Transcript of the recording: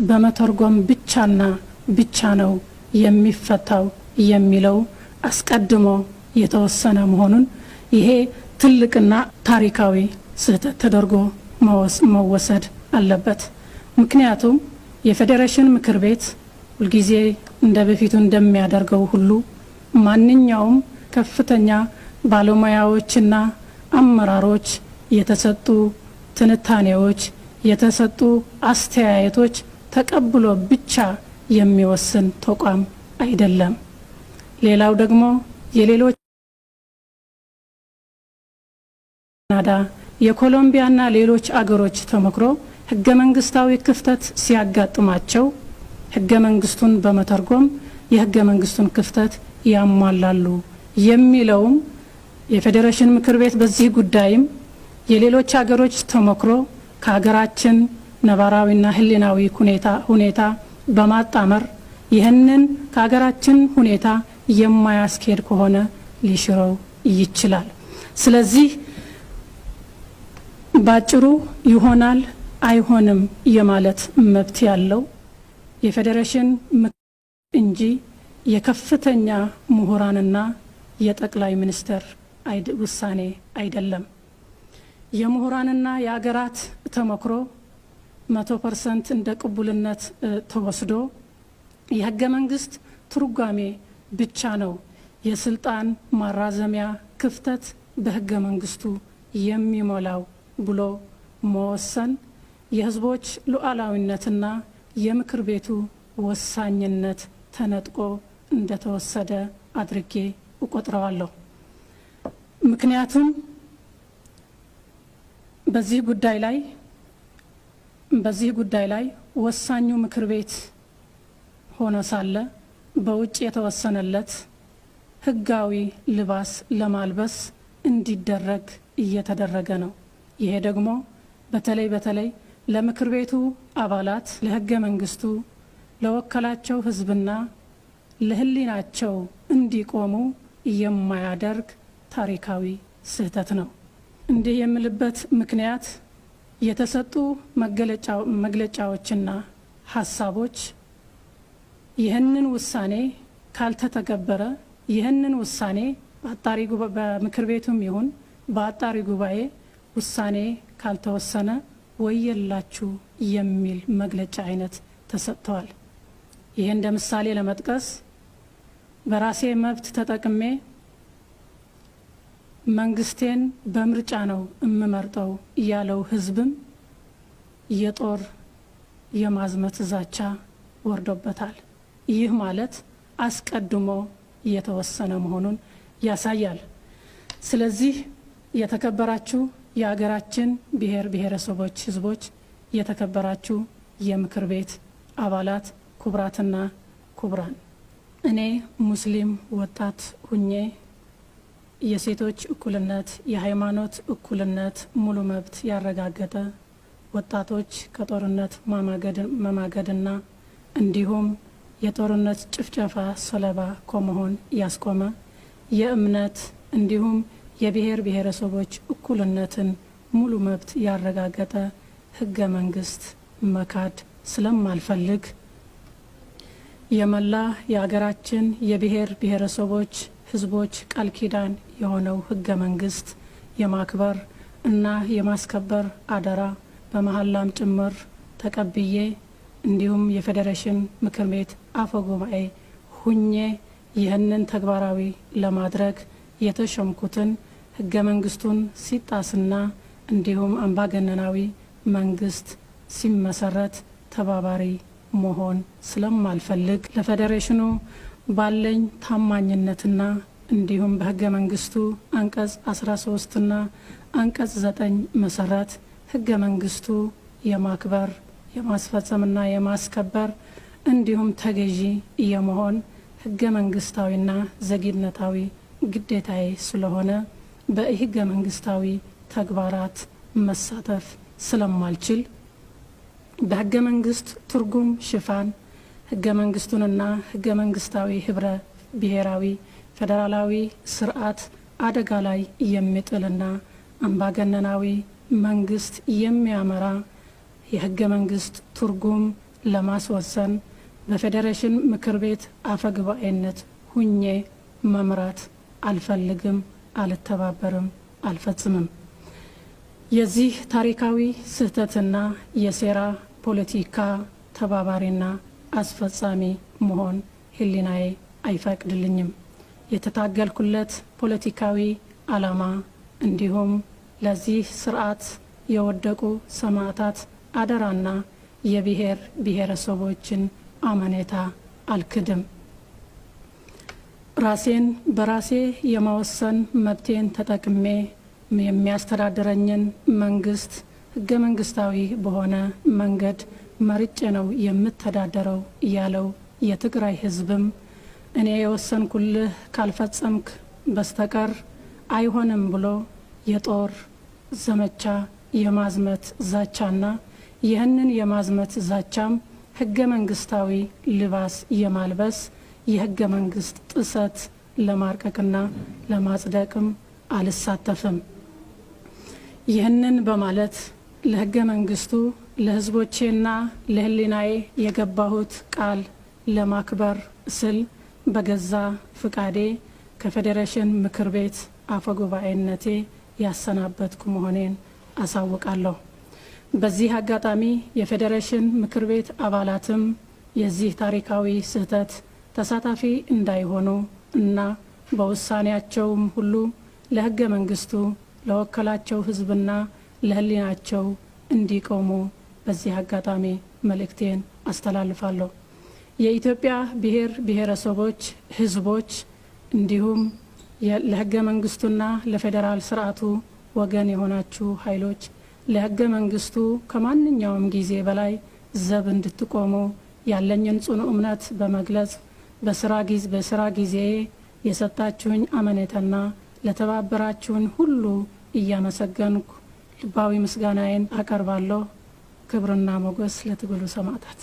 በመተርጎም ብቻና ብቻ ነው የሚፈታው የሚለው አስቀድሞ የተወሰነ መሆኑን ይሄ ትልቅና ታሪካዊ ስህተት ተደርጎ መወሰድ አለበት። ምክንያቱም የፌዴሬሽን ምክር ቤት ሁልጊዜ እንደበፊቱ እንደሚያደርገው ሁሉ ማንኛውም ከፍተኛ ባለሙያዎችና አመራሮች የተሰጡ ትንታኔዎች የተሰጡ አስተያየቶች ተቀብሎ ብቻ የሚወስን ተቋም አይደለም። ሌላው ደግሞ የሌሎች ካናዳ የኮሎምቢያና ሌሎች አገሮች ተሞክሮ ህገ መንግስታዊ ክፍተት ሲያጋጥማቸው ህገ መንግስቱን በመተርጎም የህገ መንግስቱን ክፍተት ያሟላሉ የሚለውም የፌዴሬሽን ምክር ቤት በዚህ ጉዳይም የሌሎች አገሮች ተሞክሮ ከሀገራችን ነባራዊና ህሊናዊ ሁኔታ በማጣመር ይህንን ከሀገራችን ሁኔታ የማያስኬድ ከሆነ ሊሽረው ይችላል። ስለዚህ ባጭሩ ይሆናል አይሆንም የማለት መብት ያለው የፌዴሬሽን እንጂ የከፍተኛ ምሁራንና የጠቅላይ ሚኒስትር ውሳኔ አይደለም። የምሁራንና የአገራት ተሞክሮ 100% እንደ ቅቡልነት ተወስዶ የህገ መንግስት ትርጓሜ ብቻ ነው የስልጣን ማራዘሚያ ክፍተት በህገ መንግስቱ የሚሞላው ብሎ መወሰን የህዝቦች ሉዓላዊነትና የምክር ቤቱ ወሳኝነት ተነጥቆ እንደተወሰደ አድርጌ እቆጥረዋለሁ። ምክንያቱም በዚህ ጉዳይ ላይ ወሳኙ ምክር ቤት ሆኖ ሳለ በውጭ የተወሰነለት ህጋዊ ልባስ ለማልበስ እንዲደረግ እየተደረገ ነው። ይሄ ደግሞ በተለይ ለምክር ቤቱ አባላት ለህገ መንግስቱ ለወከላቸው ህዝብና ለህሊናቸው እንዲቆሙ የማያደርግ ታሪካዊ ስህተት ነው። እንዲህ የምልበት ምክንያት የተሰጡ መግለጫዎችና ሀሳቦች ይህንን ውሳኔ ካልተተገበረ ይህንን ውሳኔ በምክር ቤቱም ይሁን በአጣሪ ጉባኤ ውሳኔ ካልተወሰነ ወየላችሁ የሚል መግለጫ አይነት ተሰጥተዋል። ይሄ እንደ ምሳሌ ለመጥቀስ በራሴ መብት ተጠቅሜ መንግስቴን በምርጫ ነው እምመርጠው ያለው ህዝብም የጦር የማዝመት ዛቻ ወርዶበታል። ይህ ማለት አስቀድሞ የተወሰነ መሆኑን ያሳያል። ስለዚህ የተከበራችሁ የሀገራችን ብሔር ብሔረሰቦች ህዝቦች፣ የተከበራችሁ የምክር ቤት አባላት፣ ክቡራትና ክቡራን፣ እኔ ሙስሊም ወጣት ሁኜ የሴቶች እኩልነት የሃይማኖት እኩልነት ሙሉ መብት ያረጋገጠ ወጣቶች ከጦርነት መማገድና እንዲሁም የጦርነት ጭፍጨፋ ሰለባ ከመሆን ያስቆመ የእምነት እንዲሁም የብሔር ብሔረሰቦች እኩልነትን ሙሉ መብት ያረጋገጠ ህገ መንግስት መካድ ስለማልፈልግ የመላ የሀገራችን የብሔር ብሔረሰቦች ህዝቦች ቃል ኪዳን የሆነው ህገ መንግስት የማክበር እና የማስከበር አደራ በመሐላም ጭምር ተቀብዬ እንዲሁም የፌዴሬሽን ምክር ቤት አፈ ጉባኤ ሁኜ ይህንን ተግባራዊ ለማድረግ የተሾምኩትን ህገ መንግስቱን ሲጣስና እንዲሁም አምባገነናዊ መንግስት ሲመሰረት ተባባሪ መሆን ስለማልፈልግ ለፌዴሬሽኑ ባለኝ ታማኝነትና እንዲሁም በህገ መንግስቱ አንቀጽ 13 እና አንቀጽ 9 መሰረት ህገ መንግስቱ የማክበር የማስፈጸምና የማስከበር እንዲሁም ተገዢ የመሆን ህገ መንግስታዊና ዘግይነታዊ ግዴታዬ ስለሆነ በህገ መንግስታዊ ተግባራት መሳተፍ ስለማልችል በህገ መንግስት ትርጉም ሽፋን ህገ መንግስቱንና ህገ መንግስታዊ ህብረ ብሔራዊ ፌዴራላዊ ስርዓት አደጋ ላይ የሚጥልና አምባገነናዊ መንግስት የሚያመራ የህገ መንግስት ትርጉም ለማስወሰን በፌዴሬሽን ምክር ቤት አፈጉባኤነት ሁኜ መምራት አልፈልግም፣ አልተባበርም፣ አልፈጽምም። የዚህ ታሪካዊ ስህተትና የሴራ ፖለቲካ ተባባሪና አስፈጻሚ መሆን ህሊናዬ አይፈቅድልኝም። የተታገልኩለት ፖለቲካዊ ዓላማ እንዲሁም ለዚህ ስርዓት የወደቁ ሰማዕታት አደራና የብሔር ብሔረሰቦችን አመኔታ አልክድም። ራሴን በራሴ የመወሰን መብቴን ተጠቅሜ የሚያስተዳድረኝን መንግስት ህገ መንግስታዊ በሆነ መንገድ መርጬ ነው የምተዳደረው ያለው የትግራይ ህዝብም እኔ የወሰንኩልህ ካልፈጸምክ በስተቀር አይሆንም ብሎ የጦር ዘመቻ የማዝመት ዛቻና ይህንን የማዝመት ዛቻም ህገ መንግስታዊ ልባስ የማልበስ የህገ መንግስት ጥሰት ለማርቀቅና ለማጽደቅም አልሳተፍም። ይህንን በማለት ለህገ መንግስቱ ለህዝቦቼና ለህሊናዬ የገባሁት ቃል ለማክበር ስል በገዛ ፍቃዴ ከፌዴሬሽን ምክር ቤት አፈጉባኤነቴ ያሰናበትኩ መሆኔን አሳውቃለሁ። በዚህ አጋጣሚ የፌዴሬሽን ምክር ቤት አባላትም የዚህ ታሪካዊ ስህተት ተሳታፊ እንዳይሆኑ እና በውሳኔያቸውም ሁሉ ለህገ መንግስቱ ለወከላቸው ህዝብና ለህሊናቸው እንዲቆሙ በዚህ አጋጣሚ መልእክቴን አስተላልፋለሁ። የኢትዮጵያ ብሔር ብሔረሰቦች ህዝቦች እንዲሁም ለህገ መንግስቱና ለፌዴራል ስርዓቱ ወገን የሆናችሁ ኃይሎች ለህገ መንግስቱ ከማንኛውም ጊዜ በላይ ዘብ እንድትቆሙ ያለኝን ጽኑ እምነት በመግለጽ በስራ ጊዜ የሰጣችሁኝ አመኔታና ለተባበራችሁን ሁሉ እያመሰገንኩ ልባዊ ምስጋናዬን አቀርባለሁ። ክብርና ሞገስ ለትግሉ ሰማዕታት።